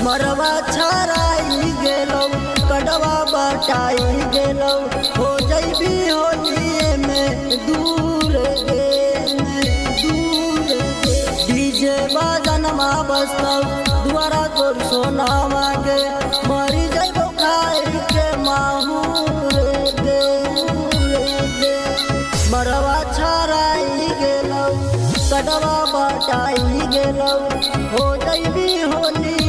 मरवा छराई गेलो कटवा बटाई गेलो हो जैबी होलिए में दूर गे डीजे बाजनमा बजतौ द्वारा तोर सोना मांगे मरी जैबो खाई के माहूर दे मरवा छराई गेलो कटवा बटाई गेलो हो जैबी होली